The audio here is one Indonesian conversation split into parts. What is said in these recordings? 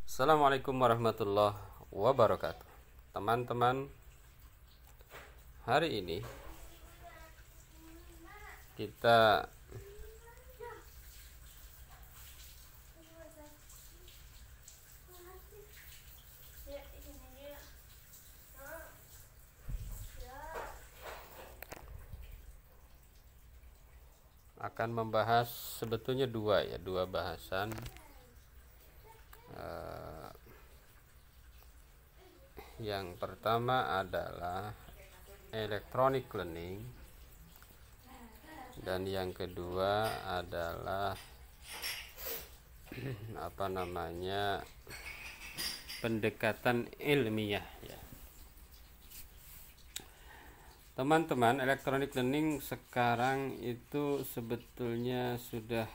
Assalamualaikum warahmatullahi wabarakatuh. Teman-teman, hari ini kita akan membahas sebetulnya dua bahasan. Yang pertama adalah electronic learning, dan yang kedua adalah pendekatan ilmiah ya. Teman-teman, electronic learning sekarang itu sebetulnya sudah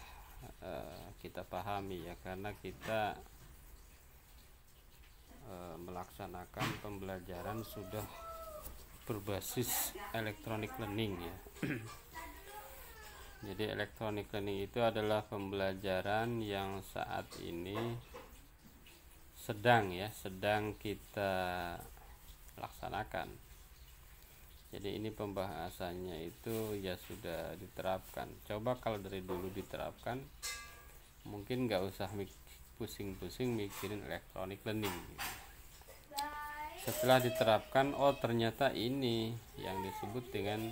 kita pahami ya, karena kita melaksanakan pembelajaran sudah berbasis electronic learning ya. Jadi electronic learning itu adalah pembelajaran yang saat ini sedang kita laksanakan. Jadi ini pembahasannya itu ya sudah diterapkan. Coba kalau dari dulu diterapkan, mungkin nggak usah pusing-pusing mikirin electronic learning. Setelah diterapkan, oh ternyata ini yang disebut dengan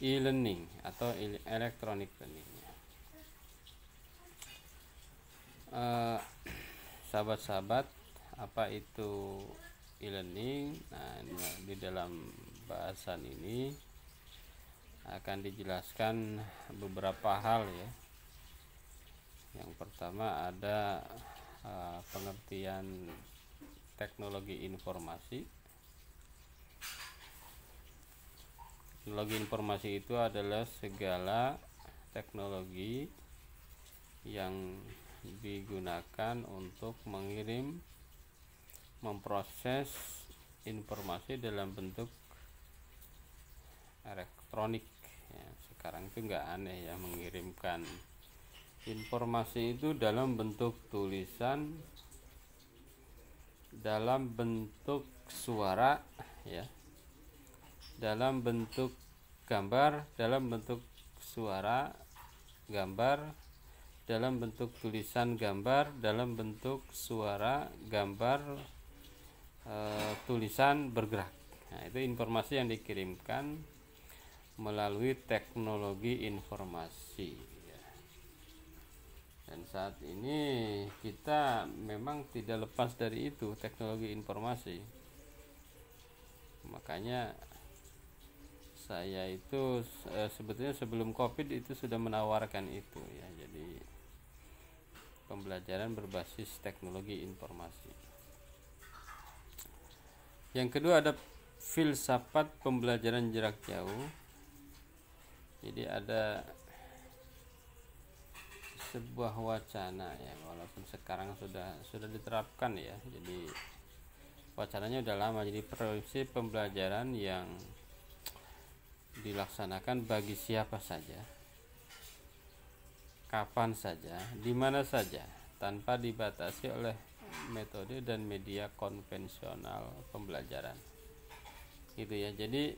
e-learning atau electronic learning. Sahabat-sahabat, apa itu e-learning? Nah, di dalam bahasan ini akan dijelaskan beberapa hal ya. Yang pertama ada pengertian teknologi informasi. Teknologi informasi itu adalah segala teknologi yang digunakan untuk mengirim, memproses informasi dalam bentuk elektronik ya. Sekarang itu nggak aneh ya, mengirimkan informasi itu dalam bentuk tulisan, dalam bentuk suara ya, dalam bentuk gambar, dalam bentuk suara, gambar, dalam bentuk tulisan, gambar, dalam bentuk suara, gambar, tulisan bergerak. Nah, itu informasi yang dikirimkan melalui teknologi informasi ya. Dan saat ini kita memang tidak lepas dari itu, teknologi informasi. Makanya saya itu sebetulnya sebelum COVID itu sudah menawarkan itu ya. Jadi pembelajaran berbasis teknologi informasi. Yang kedua ada filsafat pembelajaran jarak jauh. Jadi ada sebuah wacana ya, walaupun sekarang sudah diterapkan ya. Jadi wacananya udah lama. Jadi prinsip pembelajaran yang dilaksanakan bagi siapa saja, kapan saja, di mana saja, tanpa dibatasi oleh metode dan media konvensional pembelajaran. Gitu ya. Jadi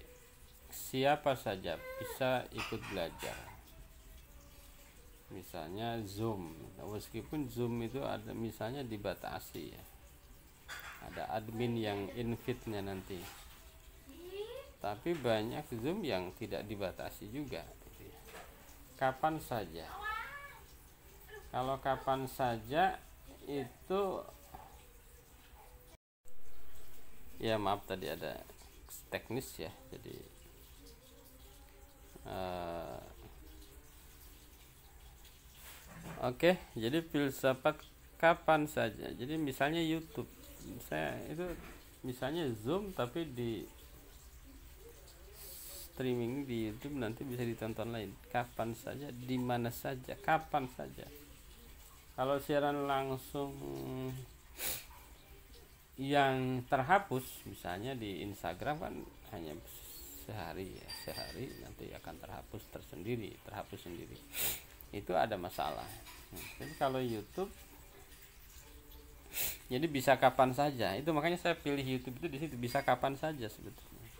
siapa saja bisa ikut belajar. Misalnya Zoom, meskipun Zoom itu ada misalnya dibatasi ya, ada admin yang invite-nya nanti, tapi banyak Zoom yang tidak dibatasi juga gitu ya. Kapan saja. Kalau kapan saja itu ya, maaf tadi ada teknis ya. Jadi Oke, jadi filsafat kapan saja. Jadi misalnya YouTube, saya itu misalnya Zoom tapi di streaming di YouTube nanti bisa ditonton lain kapan saja, di mana saja, kapan saja. Kalau siaran langsung yang terhapus misalnya di Instagram kan hanya sehari nanti akan terhapus sendiri. Itu ada masalah. Jadi kalau YouTube Jadi bisa kapan saja. Itu makanya saya pilih YouTube itu di situ, bisa kapan saja sebetulnya.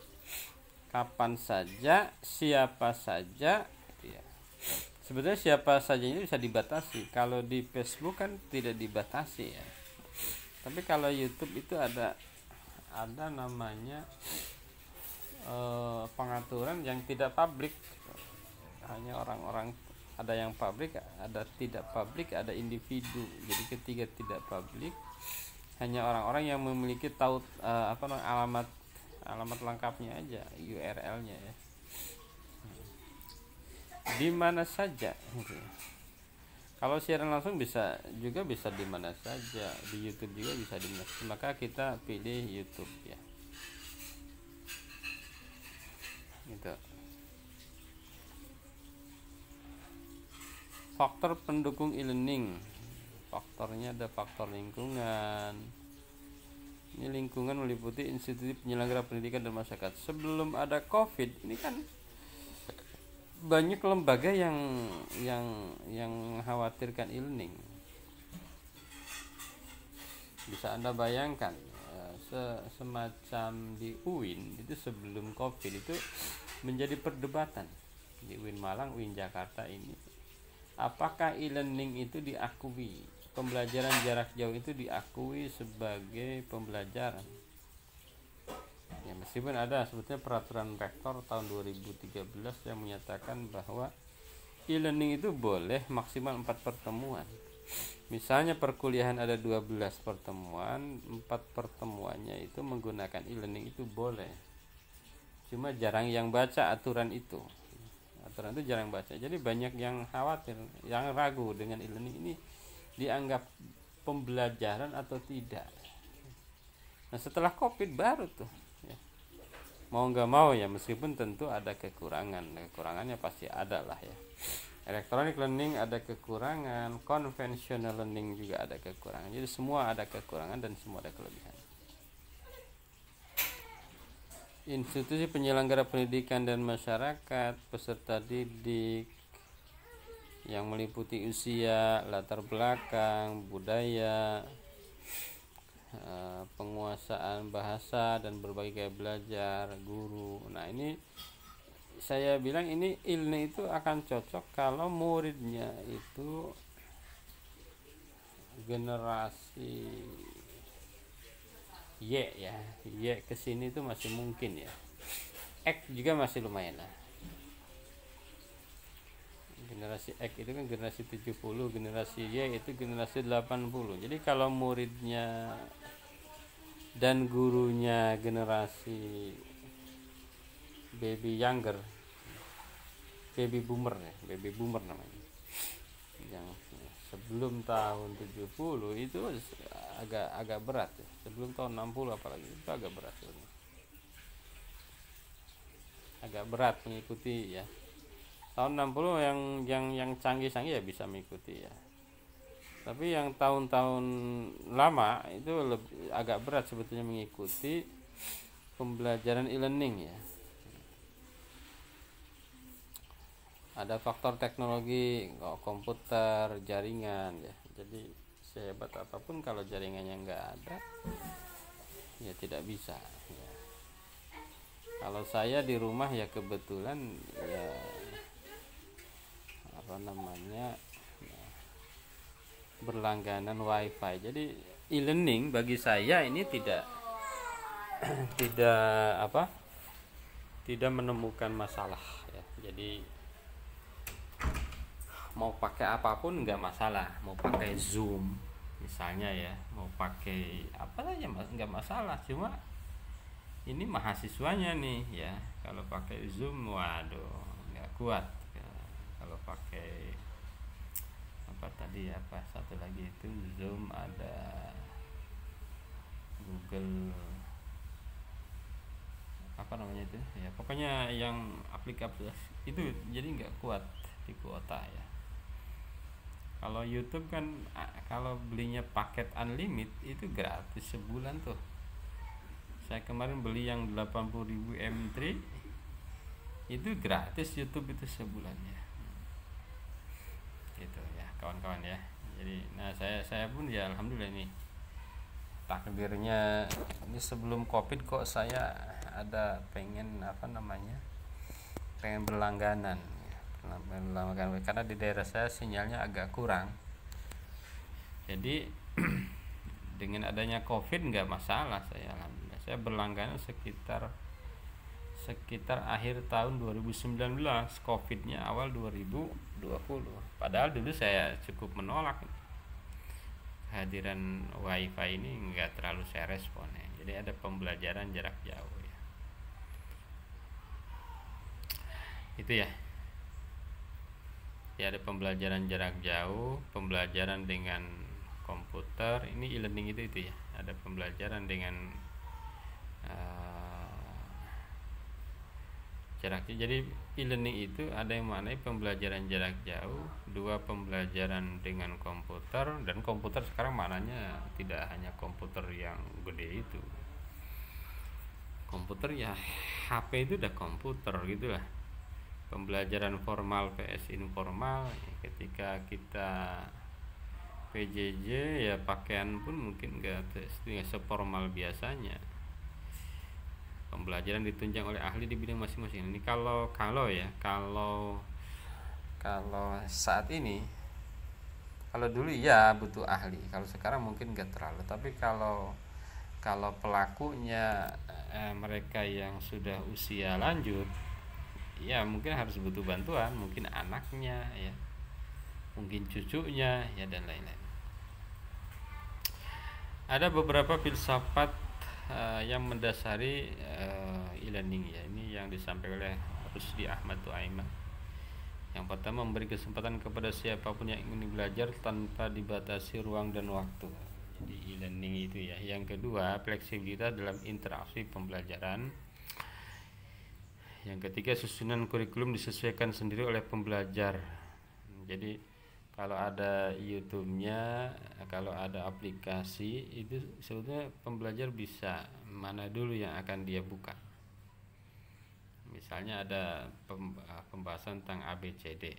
Kapan saja, siapa saja, gitu ya. Sebetulnya siapa saja ini bisa dibatasi. Kalau di Facebook kan tidak dibatasi ya. Tapi kalau YouTube itu ada namanya pengaturan yang tidak publik. Hanya orang-orang, ada yang publik, ada tidak publik, ada individu. Jadi ketiga tidak publik hanya orang-orang yang memiliki alamat lengkapnya aja, URL-nya ya. Di mana saja gitu ya. Kalau siaran langsung bisa di mana saja, di YouTube juga bisa di mana saja. Maka kita pilih YouTube ya. Gitu. Faktor pendukung e-learning. Faktornya ada faktor lingkungan. Ini lingkungan meliputi institusi penyelenggara pendidikan dan masyarakat. Sebelum ada COVID, ini kan banyak lembaga yang mengkhawatirkan e-learning. Bisa Anda bayangkan, semacam di UIN itu sebelum COVID itu menjadi perdebatan di UIN Malang, UIN Jakarta ini. Apakah e-learning itu diakui? Pembelajaran jarak jauh itu diakui sebagai pembelajaran. Ya, meskipun ada sebetulnya peraturan rektor tahun 2013 yang menyatakan bahwa e-learning itu boleh maksimal 4 pertemuan. Misalnya perkuliahan ada 12 pertemuan, 4 pertemuannya itu menggunakan e-learning itu boleh. Cuma jarang yang baca aturan itu. Aturan itu jarang baca. Jadi banyak yang khawatir, yang ragu dengan e-learning ini dianggap pembelajaran atau tidak. Nah, setelah COVID baru tuh ya. Mau nggak mau ya, meskipun tentu ada kekurangannya pasti ada lah ya. Electronic learning ada kekurangan, conventional learning juga ada kekurangan. Jadi semua ada kekurangan dan semua ada kelebihan. Institusi penyelenggara pendidikan dan masyarakat, peserta didik yang meliputi usia, latar belakang, budaya, penguasaan bahasa dan berbagai gaya belajar, guru. Nah, ini saya bilang ini e-learning itu akan cocok kalau muridnya itu generasi Y ya. Y kesini itu masih mungkin ya. X juga masih lumayan lah. Generasi X itu kan generasi 70, generasi Y itu generasi 80. Jadi kalau muridnya dan gurunya generasi baby younger, baby boomer namanya, yang sebelum tahun 70 itu agak berat ya. Sebelum tahun 60 apalagi itu agak berat sebenarnya. Agak berat mengikuti ya. Tahun 60 yang canggih-canggih ya bisa mengikuti ya. Tapi yang tahun-tahun lama itu agak berat sebetulnya mengikuti pembelajaran e-learning ya. Ada faktor teknologi, komputer, jaringan ya. Jadi sehebat apapun kalau jaringannya nggak ada, ya tidak bisa. Ya. Kalau saya di rumah ya kebetulan ya berlangganan wifi. Jadi e-learning bagi saya ini tidak menemukan masalah ya. Jadi mau pakai apapun nggak masalah, mau pakai Zoom misalnya ya, mau pakai apa saja nggak masalah. Cuma ini mahasiswanya nih ya, kalau pakai Zoom waduh nggak kuat. Kalau pakai satu lagi itu Zoom, ada Google itu ya, pokoknya yang aplikasi itu jadi nggak kuat di kuota ya. Kalau YouTube kan kalau belinya paket unlimited itu gratis sebulan tuh. Saya kemarin beli yang 80.000 M3 itu gratis YouTube itu sebulannya. Gitu ya kawan-kawan ya. Jadi saya pun ya alhamdulillah ini takdirnya ini sebelum covid kok saya ada pengen pengen berlangganan ya, karena di daerah saya sinyalnya agak kurang. Jadi dengan adanya covid nggak masalah, saya berlangganan sekitar akhir tahun 2019, covidnya awal 2020. Padahal dulu saya cukup menolak kehadiran wifi ini, nggak terlalu saya respon ya. Jadi ada pembelajaran jarak jauh ya. Itu ya. Ya ada pembelajaran jarak jauh, pembelajaran dengan komputer. Ini e-learning itu ya. Ada pembelajaran dengan jarak jauh. Jadi e-learning itu ada yang maknanya pembelajaran jarak jauh, dua pembelajaran dengan komputer, dan komputer sekarang maknanya tidak hanya komputer yang gede itu. Komputer ya HP itu udah komputer gitu lah. Pembelajaran formal vs informal, ketika kita PJJ ya pakaian pun mungkin nggak seformal biasanya. Pembelajaran ditunjang oleh ahli di bidang masing-masing. Ini kalau saat ini, kalau dulu ya butuh ahli, kalau sekarang mungkin nggak terlalu. Tapi kalau pelakunya mereka yang sudah usia lanjut, ya mungkin harus butuh bantuan, mungkin anaknya ya, mungkin cucunya ya, dan lain-lain. Ada beberapa filsafat yang mendasari e-learning ya. Ini yang disampaikan oleh Rusdi Ahmad Tuaimah. Yang pertama, memberi kesempatan kepada siapapun yang ingin belajar tanpa dibatasi ruang dan waktu. Jadi e-learning itu ya. Yang kedua, fleksibilitas dalam interaksi pembelajaran. Yang ketiga, susunan kurikulum disesuaikan sendiri oleh pembelajar. Jadi kalau ada YouTube-nya, kalau ada aplikasi, itu sebetulnya pembelajar bisa mana dulu yang akan dia buka. Misalnya ada pembahasan tentang ABCD,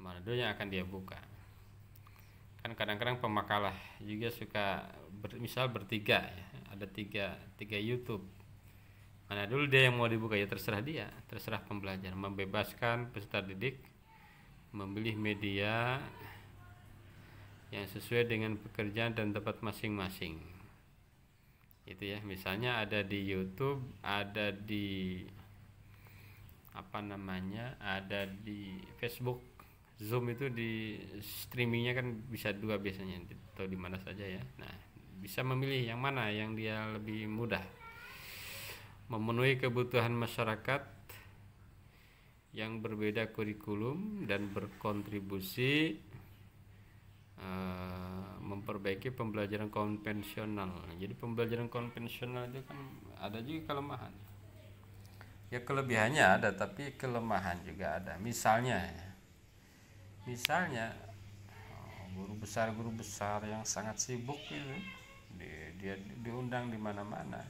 mana dulu yang akan dia buka. Kan kadang-kadang pemakalah juga suka misal bertiga ya, ada tiga YouTube. Mana dulu dia yang mau dibuka, ya terserah dia, terserah pembelajar, membebaskan peserta didik memilih media yang sesuai dengan pekerjaan dan tempat masing-masing. Itu ya, misalnya ada di YouTube, ada di ada di Facebook. Zoom itu di streamingnya kan bisa dua biasanya, atau di mana saja ya. Nah, bisa memilih yang mana yang dia lebih mudah memenuhi kebutuhan masyarakat yang berbeda kurikulum dan berkontribusi memperbaiki pembelajaran konvensional. Jadi pembelajaran konvensional itu kan ada juga kelemahan. Ya kelebihannya ada, tapi kelemahan juga ada. Misalnya guru besar yang sangat sibuk itu dia diundang di mana-mana.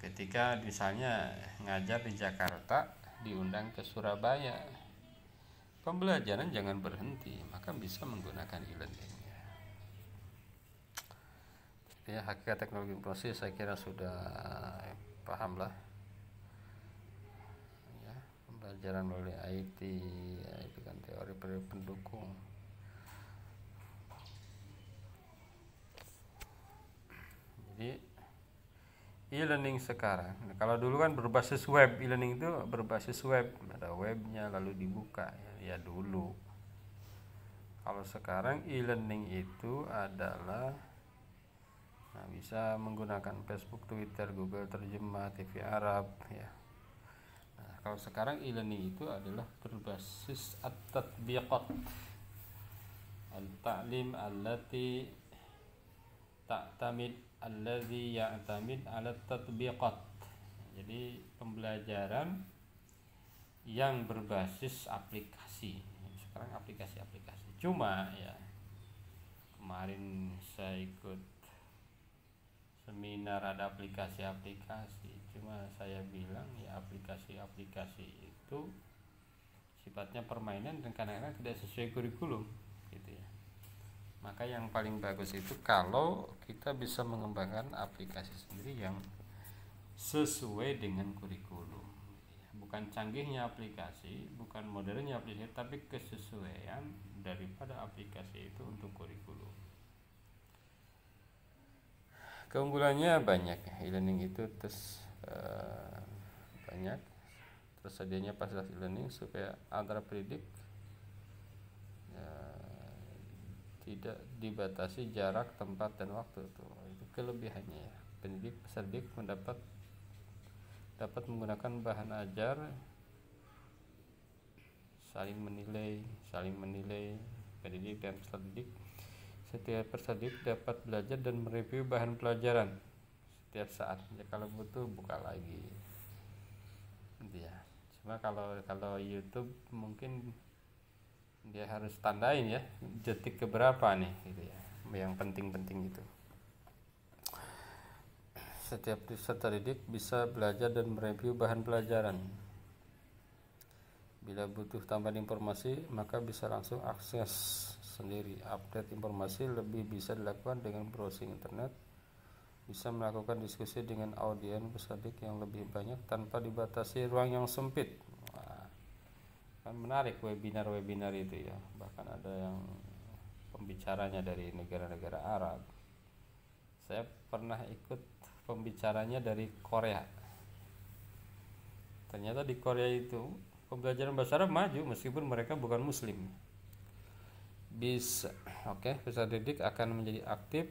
Ketika misalnya ngajar di Jakarta, diundang ke Surabaya, pembelajaran jangan berhenti, maka bisa menggunakan e-learning. Ya, hakikat teknologi informasi saya kira sudah paham lah. Ya, pembelajaran melalui IT ya, itu kan teori pendukung. Jadi e-learning sekarang, kalau dulu kan berbasis web, e-learning itu berbasis web, ada webnya lalu dibuka ya dulu. Kalau sekarang e-learning itu adalah bisa menggunakan Facebook, Twitter, Google Terjemah, TV Arab ya. Nah, kalau sekarang e-learning itu adalah berbasis at-tatbiqat, al-ta'lim allati ta'tamid alladhi ya'tamid ala tatbiqat. Jadi pembelajaran yang berbasis aplikasi. Sekarang aplikasi-aplikasi. Cuma ya kemarin saya ikut seminar ada aplikasi-aplikasi. Cuma saya bilang ya aplikasi-aplikasi itu sifatnya permainan dan kadang-kadang tidak sesuai kurikulum gitu ya. Maka yang paling bagus itu kalau kita bisa mengembangkan aplikasi sendiri yang sesuai dengan kurikulum. Bukan canggihnya aplikasi, bukan modernnya aplikasi, tapi kesesuaian daripada aplikasi itu untuk kurikulum. Keunggulannya banyak, e-learning itu banyak. Tersedianya fasilitas e-learning supaya antara pendidik tidak dibatasi jarak, tempat, dan waktu. Itu kelebihannya ya. Peserdik dapat menggunakan bahan ajar, saling menilai pendidik dan peserta didik. Setiap peserta didik dapat belajar dan mereview bahan pelajaran setiap saat. Ya, kalau butuh buka lagi. Gitu ya. Cuma kalau YouTube mungkin dia harus tandain ya detik keberapa nih gitu ya, yang penting-penting itu. Setiap peserta didik bisa belajar dan mereview bahan pelajaran. Bila butuh tambahan informasi maka bisa langsung akses sendiri. Update informasi lebih bisa dilakukan dengan browsing internet. Bisa melakukan diskusi dengan audiens peserta didik yang lebih banyak tanpa dibatasi ruang yang sempit. Kan menarik webinar itu ya, bahkan ada yang pembicaranya dari negara-negara Arab. Saya pernah ikut pembicaranya dari Korea. Ternyata di Korea itu pembelajaran bahasa Arab maju meskipun mereka bukan muslim. Bisa, peserta didik akan menjadi aktif,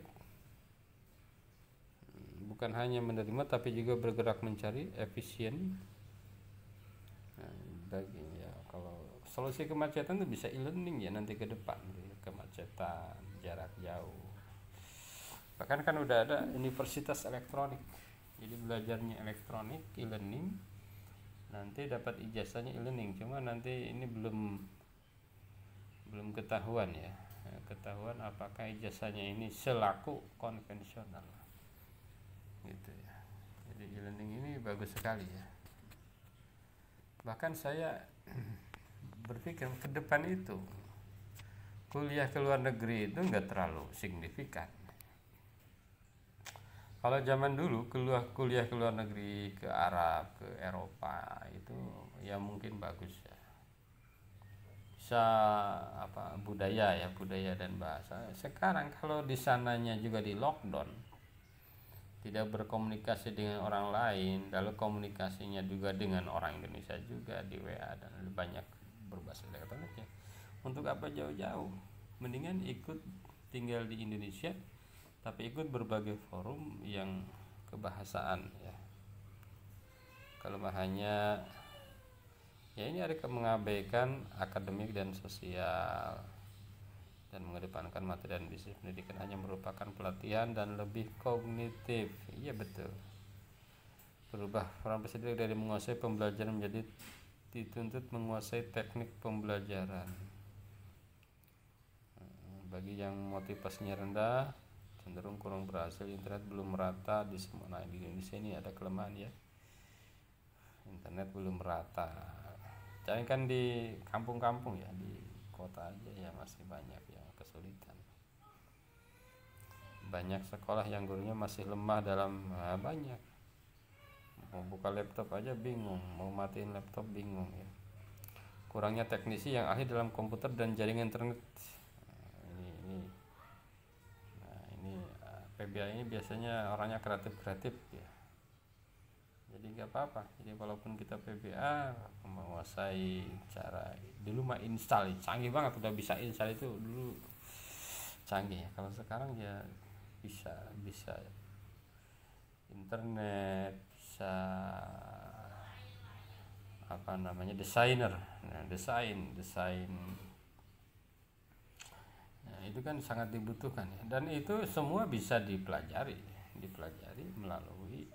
bukan hanya menerima tapi juga bergerak mencari efisien. Kalau solusi kemacetan itu bisa e-learning ya nanti ke depan, kemacetan jarak jauh. Bahkan kan udah ada universitas elektronik, jadi belajarnya elektronik e-learning, nanti dapat ijazahnya e-learning. Cuma nanti ini belum ketahuan ya, apakah ijazahnya ini selaku konvensional gitu ya. Jadi e-learning ini bagus sekali ya. Bahkan saya berpikir ke depan itu kuliah ke luar negeri itu enggak terlalu signifikan. Kalau zaman dulu kuliah ke luar negeri, ke Arab, ke Eropa itu ya mungkin bagus ya. Bisa budaya dan bahasa. Sekarang kalau di sananya juga di lockdown, tidak berkomunikasi dengan orang lain, lalu komunikasinya juga dengan orang Indonesia juga di WA dan banyak berbahasa elektronik ya. Untuk apa jauh-jauh? Mendingan ikut tinggal di Indonesia tapi ikut berbagai forum yang kebahasaan ya. Kelemahannya ya ini ada mengabaikan akademik dan sosial dan mengedepankan materi dan bisnis. Pendidikan hanya merupakan pelatihan dan lebih kognitif. Iya betul. Berubah peran peserta dari menguasai pembelajaran menjadi dituntut menguasai teknik pembelajaran. Bagi yang motivasinya rendah, cenderung kurang berhasil. Internet belum merata di semua. Nah, di Indonesia ini ada kelemahan ya. Internet belum merata. Jangan kan di kampung-kampung ya, di kota aja ya masih banyak yang kesulitan. Banyak sekolah yang gurunya masih lemah dalam banyak. Mau buka laptop aja bingung, mau matiin laptop bingung ya. Kurangnya teknisi yang ahli dalam komputer dan jaringan internet. Ini PBA ini biasanya orangnya kreatif ya. Jadi nggak apa-apa. Jadi walaupun kita PBA menguasai cara dulu mah install, canggih banget, udah bisa install itu dulu canggih ya. Kalau sekarang ya bisa internet, bisa desainer, desain. Nah, itu kan sangat dibutuhkan ya. Dan itu semua bisa dipelajari melalui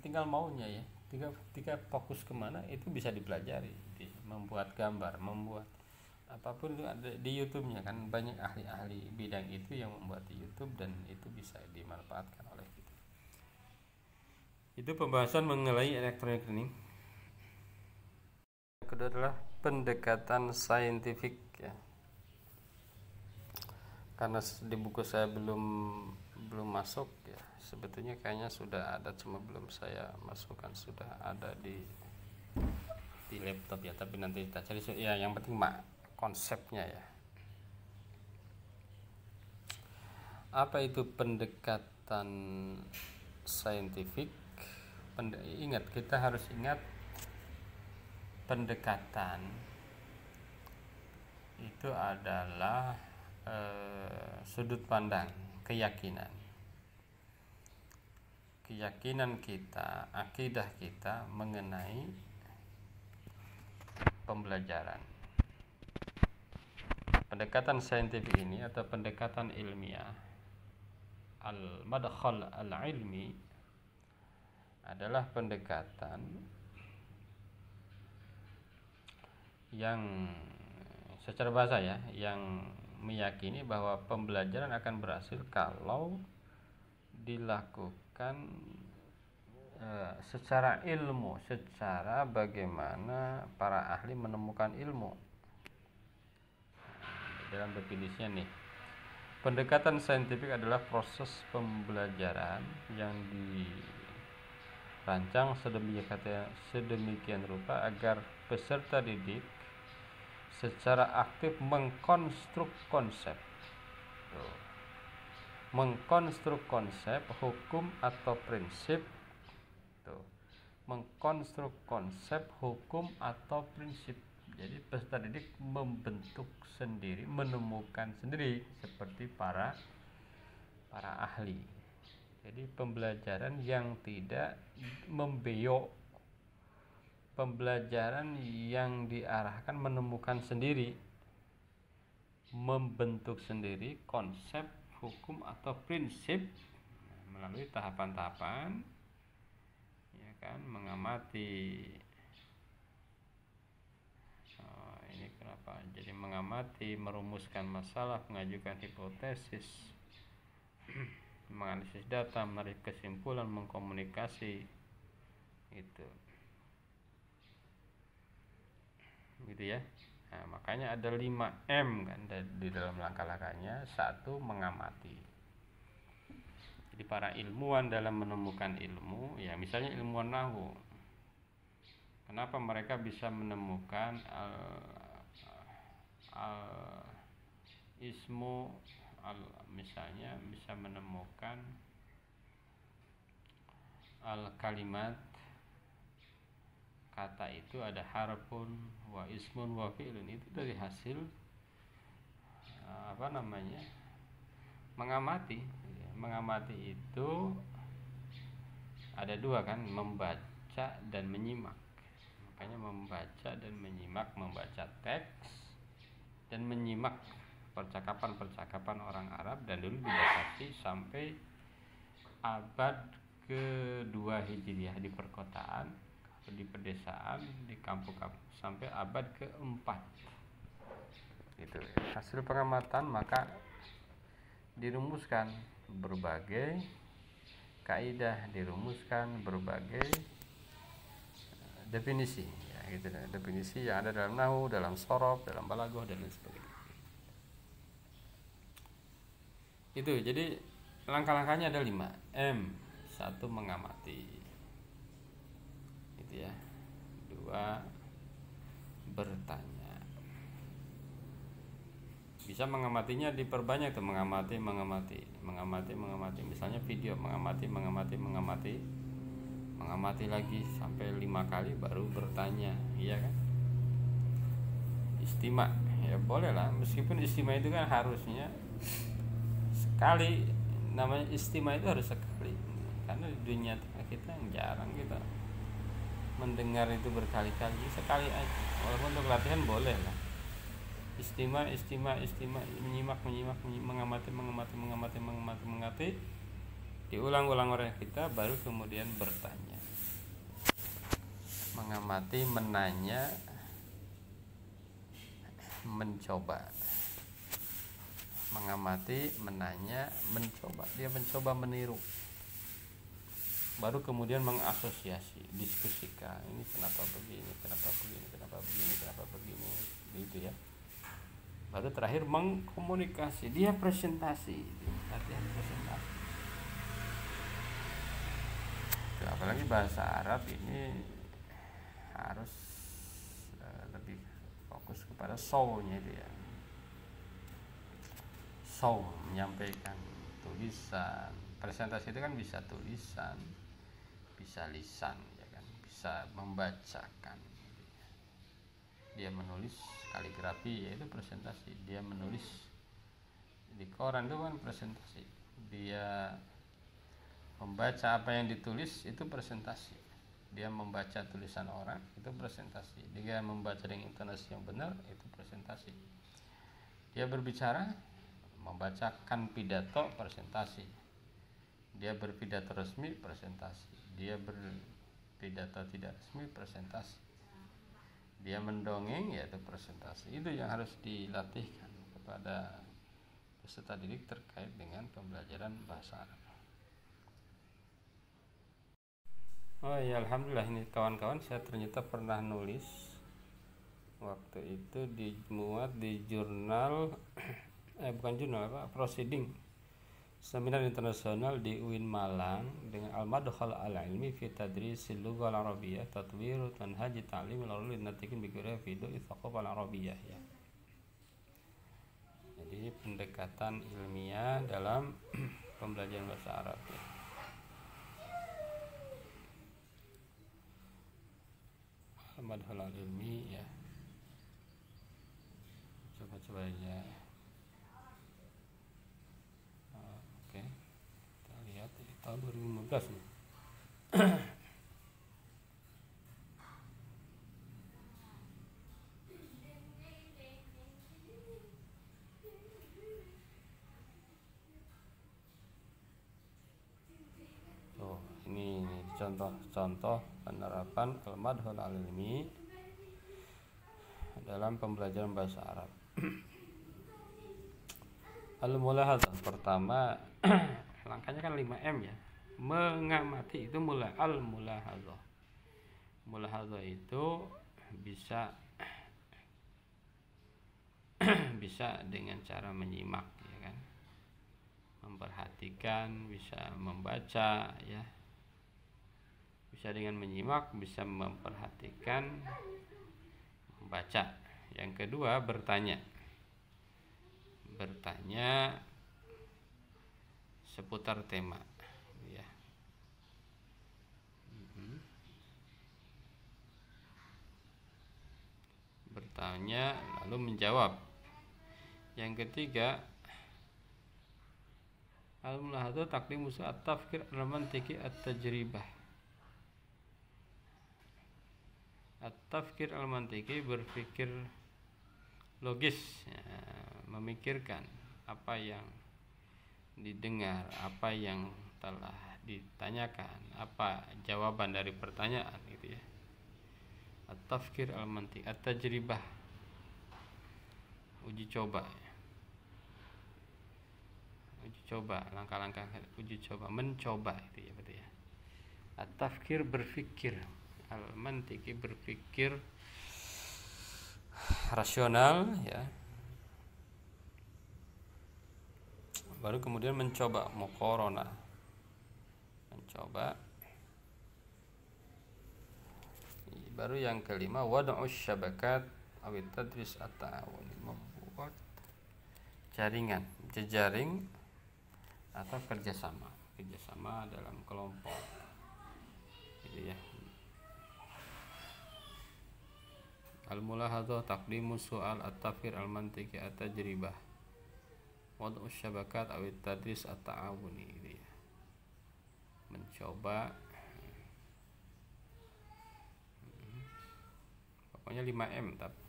tinggal maunya ya, tinggal fokus kemana itu bisa dipelajari. Membuat gambar, membuat apapun itu ada di YouTube-nya kan, banyak ahli-ahli bidang itu yang membuat di YouTube dan itu bisa dimanfaatkan oleh kita. Itu pembahasan mengenai electronic learning. Yang kedua adalah pendekatan saintifik ya. karena di buku saya belum masuk ya, sebetulnya kayaknya sudah ada, cuma belum saya masukkan. Sudah ada di laptop ya, tapi nanti kita cari ya. Yang penting konsepnya ya. Apa itu pendekatan saintifik? Ingat, kita harus ingat pendekatan itu adalah sudut pandang, keyakinan kita, akidah kita mengenai pembelajaran. Pendekatan saintifik ini atau pendekatan ilmiah, al-madkhal al-ilmi, adalah pendekatan yang secara bahasa ya, yang meyakini bahwa pembelajaran akan berhasil kalau dilakukan secara ilmu, secara bagaimana para ahli menemukan ilmu. Dalam definisinya nih, pendekatan saintifik adalah proses pembelajaran yang dirancang sedemikian rupa agar peserta didik secara aktif mengkonstruk konsep hukum atau prinsip, mengkonstruk konsep hukum atau prinsip. Jadi peserta didik membentuk sendiri, menemukan sendiri seperti para ahli. Jadi pembelajaran yang tidak membeyok, pembelajaran yang diarahkan menemukan sendiri, membentuk sendiri konsep hukum atau prinsip melalui tahapan-tahapan, ya kan, mengamati. Ini kenapa? Jadi mengamati, merumuskan masalah, mengajukan hipotesis, menganalisis data, menarik kesimpulan, mengkomunikasi, gitu ya. Nah, makanya ada 5M kan di dalam langkah-langkahnya. 1, mengamati. Jadi para ilmuwan dalam menemukan ilmu, ya misalnya ilmuwan nahwu, kenapa mereka bisa menemukan ismu misalnya bisa menemukan kalimat, kata itu ada harfun wa ismun wa fi'lun, itu dari hasil mengamati. Mengamati itu ada 2 kan, membaca dan menyimak. Makanya membaca dan menyimak, membaca teks dan menyimak percakapan orang Arab, dan dulu dibatasi sampai abad ke-2 Hijriah di perkotaan, di pedesaan, di kampung-kampung sampai abad ke-4. Itu hasil pengamatan, maka dirumuskan berbagai kaidah, dirumuskan berbagai definisi ya, gitu, definisi yang ada dalam nahwu, dalam shorof, dalam balaghah dan lain sebagainya. Itu jadi langkah-langkahnya ada 5M. 1, mengamati, gitu ya. 2, bertanya. Bisa mengamatinya diperbanyak tuh, mengamati. Misalnya video, mengamati lagi sampai 5 kali baru bertanya, iya kan? Istima, ya boleh lah, meskipun istima itu kan harusnya sekali, namanya istima itu harus sekali, karena di dunia kita yang jarang kita mendengar itu berkali-kali, sekali aja, walaupun untuk latihan boleh lah. Istima, menyimak, mengamati, diulang-ulang oleh kita, baru kemudian bertanya. Mengamati, menanya, mencoba. Mengamati, menanya, mencoba. Dia mencoba meniru. Baru kemudian mengasosiasi, diskusikan, ini kenapa begini, gitu ya. baru terakhir mengkomunikasi, dia presentasi, latihan presentasi. Apalagi bahasa Arab ini harus lebih fokus kepada show-nya itu ya, show, menyampaikan tulisan. Presentasi itu kan bisa tulisan, bisa lisan, ya kan, bisa membacakan. Dia menulis kaligrafi, yaitu presentasi. Dia menulis di koran itu kan presentasi. Dia membaca apa yang ditulis, itu presentasi. Dia membaca tulisan orang, itu presentasi. Dia membaca dengan intonasi yang benar, itu presentasi. Dia berbicara, membacakan pidato, presentasi. Dia berpidato resmi, presentasi. Dia berpidato tidak resmi, presentasi. Dia mendongeng, yaitu presentasi. Itu yang harus dilatihkan kepada peserta didik terkait dengan pembelajaran bahasa Arab. Oh ya, alhamdulillah, ini kawan-kawan, saya ternyata pernah nulis waktu itu, dimuat di jurnal bukan jurnal, proceeding seminar internasional di UIN Malang dengan al-madkhal al-ilmi fi tadrisil lughah al-arabiyyah tatwir manhaj ta'lim al-ulul natiqin bi qira'a fi du'i thaqafah al-arabiyyah ya. Jadi pendekatan ilmiah dalam pembelajaran bahasa Arab ya. Al-madkhal al-ilmi ya. Coba ya. Oke. Kita lihat di tahun 2015 nih. Ini contoh penerapan al-madkhal al-ilmi dalam pembelajaran bahasa Arab. Al-mulahadzah pertama, langkahnya kan 5M ya. Mengamati itu mulai al-mulahadzah. Mulahadzah itu bisa dengan cara menyimak ya kan. Memperhatikan, bisa membaca ya. Bisa dengan menyimak, bisa memperhatikan, membaca. Yang kedua, bertanya seputar tema ya. Bertanya lalu menjawab. Yang ketiga, al-mulahadzah taqdim usul at-tafkir al-mantiqi at-tajribah. At-tafkir al-mantiqi, berpikir logis ya, memikirkan apa yang didengar, apa yang telah ditanyakan, apa jawaban dari pertanyaan gitu ya. At-tafkir al-mantiqi at-tajribah, uji coba ya. Uji coba, langkah-langkah uji coba, mencoba itu ya betul ya. At-tafkir, berpikir, al-mantiqi, berpikir rasional ya. Baru kemudian mencoba, muqaranah, mencoba. Baru yang kelima, wad'us syabakat awit tadris at-ta'awun, membuat jaringan, jejaring atau kerjasama dalam kelompok gitu ya. Al-mulahadzah taqdimu su'al at-tafkir al-mantiqi at-tajribah wad'us syabakat awit tadris at-ta'awuni gitu ya. Mencoba, pokoknya 5M tapi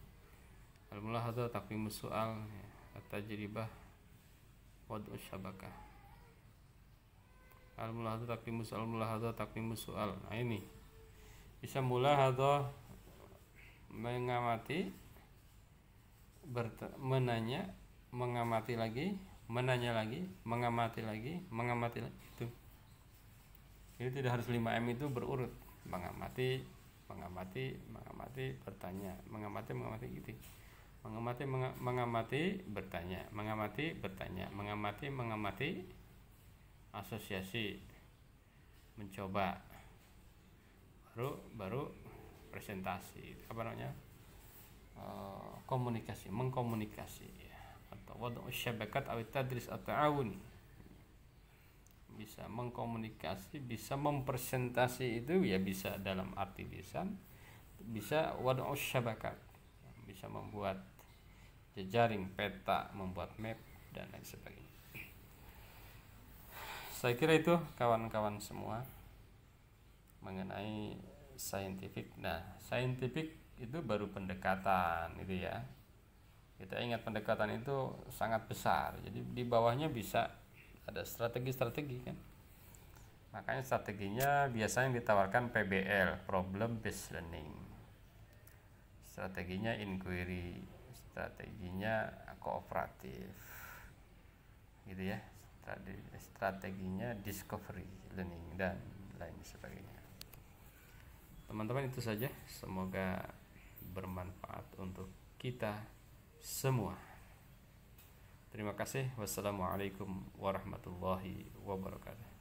al-mulahadzah taqdimu su'al at-tajribah wad'us syabakah. Al-mulahadzah taqdimu su'al. Nah ini bisa mulahadzah mengamati, menanya, mengamati lagi, menanya lagi, mengamati lagi itu. Jadi tidak harus 5M itu berurut, mengamati, bertanya, mengamati gitu. mengamati bertanya, mengamati asosiasi, mencoba, baru presentasi, apa namanya, mengkomunikasi, atau wad'u syabakat aw tadris atau ta'awuni. Bisa mengkomunikasi, bisa mempresentasi, itu ya bisa dalam arti lisan, bisa wad'u syabakat, bisa membuat jejaring, peta, membuat map dan lain sebagainya. Saya kira itu kawan-kawan semua mengenai scientific. Nah, scientific itu baru pendekatan itu ya. Kita ingat pendekatan itu sangat besar. Jadi di bawahnya bisa ada strategi-strategi kan. Makanya strateginya biasanya ditawarkan PBL, problem based learning. Strateginya inquiry, strateginya kooperatif. Gitu ya. Strateginya discovery learning dan lain sebagainya. Teman-teman, itu saja, semoga bermanfaat untuk kita semua. Terima kasih. Wassalamualaikum warahmatullahi wabarakatuh.